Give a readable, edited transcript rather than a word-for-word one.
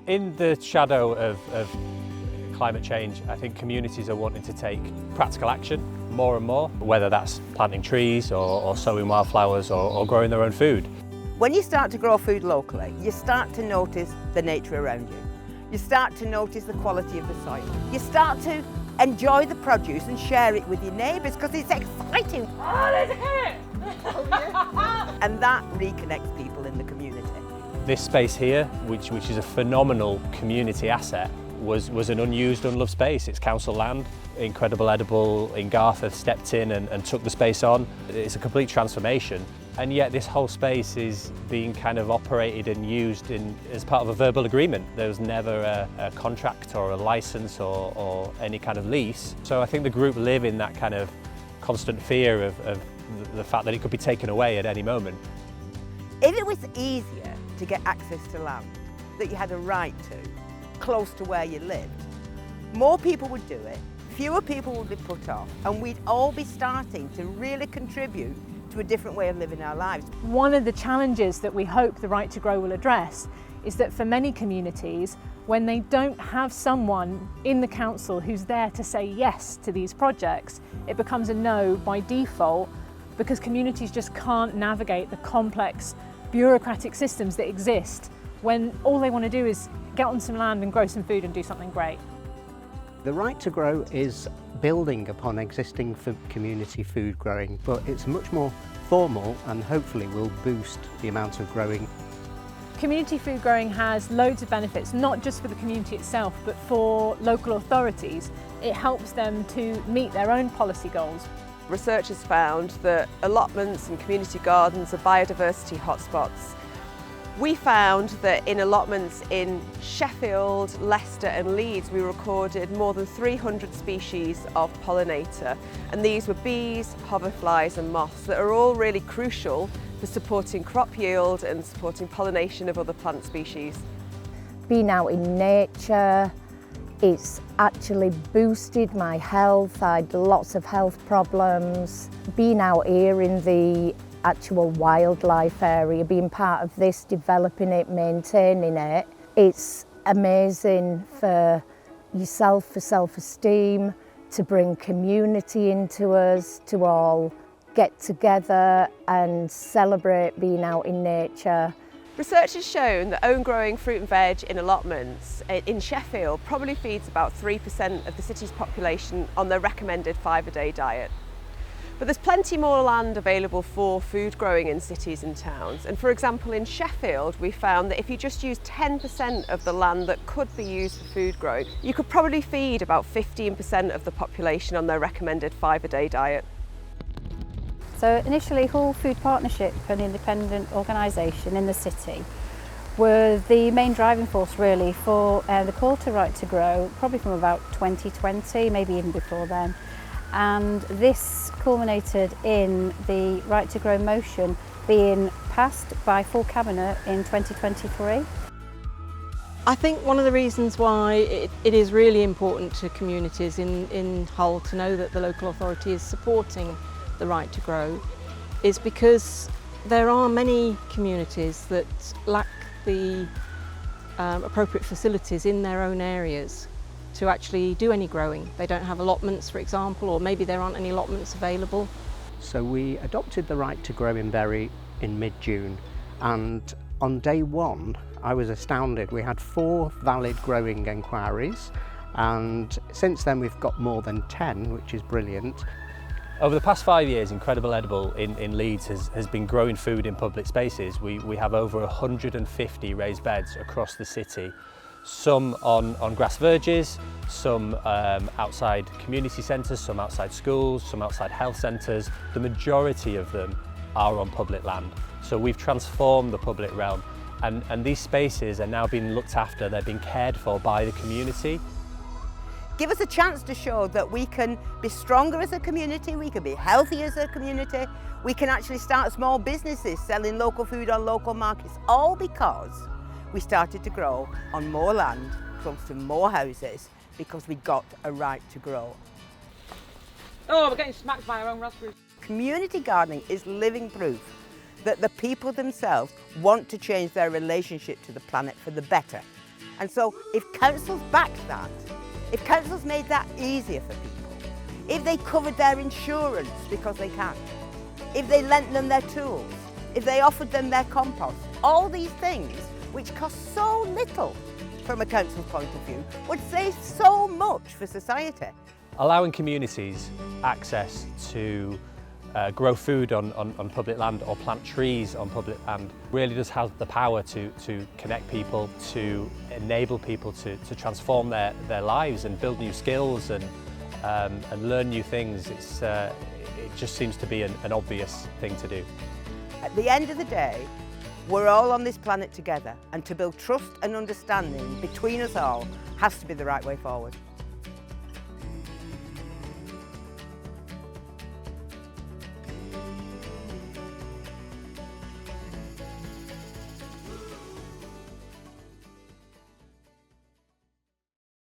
In the shadow of climate change, I think communities are wanting to take practical action more and more, whether that's planting trees or sowing wildflowers or growing their own food. When you start to grow food locally, you start to notice the nature around you. You start to notice the quality of the soil. You start to enjoy the produce and share it with your neighbours because it's exciting. Oh, there's a carrot! And that reconnects people in the community. This space here, which is a phenomenal community asset, was an unused, unloved space. It's council land. Incredible Edible in Garth have stepped in and took the space on. It's a complete transformation. And yet this whole space is being kind of operated and used as part of a verbal agreement. There was never a contract or a license or any kind of lease. So I think the group live in that kind of constant fear of the fact that it could be taken away at any moment. If it was easier to get access to land that you had a right to, close to where you lived, more people would do it, fewer people would be put off, and we'd all be starting to really contribute to a different way of living our lives. One of the challenges that we hope the Right to Grow will address is that for many communities, when they don't have someone in the council who's there to say yes to these projects, it becomes a no by default because communities just can't navigate the complex bureaucratic systems that exist when all they want to do is get on some land and grow some food and do something great. The Right to Grow is building upon existing community food growing, but it's much more formal and hopefully will boost the amount of growing. Community food growing has loads of benefits, not just for the community itself, but for local authorities. It helps them to meet their own policy goals. Researchers found that allotments and community gardens are biodiversity hotspots. We found that in allotments in Sheffield, Leicester and Leeds we recorded more than 300 species of pollinator, and these were bees, hoverflies and moths that are all really crucial for supporting crop yield and supporting pollination of other plant species. Being out in nature, it's actually boosted my health. I had lots of health problems. Being out here in the actual wildlife area, being part of this, developing it, maintaining it, it's amazing for yourself, for self-esteem, to bring community into us, to all get together and celebrate being out in nature. Research has shown that own growing fruit and veg in allotments in Sheffield probably feeds about 3% of the city's population on their recommended 5-a-day diet. But there's plenty more land available for food growing in cities and towns. And for example, in Sheffield, we found that if you just use 10% of the land that could be used for food growing, you could probably feed about 15% of the population on their recommended 5-a-day diet. So initially Hull Food Partnership, an independent organisation in the city, were the main driving force really for the call to Right to Grow, probably from about 2020, maybe even before then. And this culminated in the Right to Grow motion being passed by full Cabinet in 2023. I think one of the reasons why it is really important to communities in Hull to know that the local authority is supporting the Right to Grow is because there are many communities that lack the appropriate facilities in their own areas to actually do any growing. They don't have allotments, for example, or maybe there aren't any allotments available. So we adopted the Right to Grow in Bury in mid-June, and on day one I was astounded. We had 4 valid growing enquiries, and since then we've got more than 10, which is brilliant. Over the past 5 years, Incredible Edible in Leeds has been growing food in public spaces. We have over 150 raised beds across the city, some on grass verges, some outside community centres, some outside schools, some outside health centres. The majority of them are on public land. So we've transformed the public realm, and these spaces are now being looked after, they're being cared for by the community. Give us a chance to show that we can be stronger as a community, we can be healthy as a community, we can actually start small businesses selling local food on local markets, all because we started to grow on more land, close to more houses, because we got a right to grow. Oh, we're getting smacked by our own raspberries. Community gardening is living proof that the people themselves want to change their relationship to the planet for the better. And so if councils backed that, if councils made that easier for people, if they covered their insurance because they can, if they lent them their tools, if they offered them their compost, all these things which cost so little from a council's point of view would save so much for society. Allowing communities access to grow food on public land or plant trees on public land really does have the power to connect people, to enable people to transform their lives and build new skills and learn new things. It just seems to be an obvious thing to do. At the end of the day, we're all on this planet together, and to build trust and understanding between us all has to be the right way forward.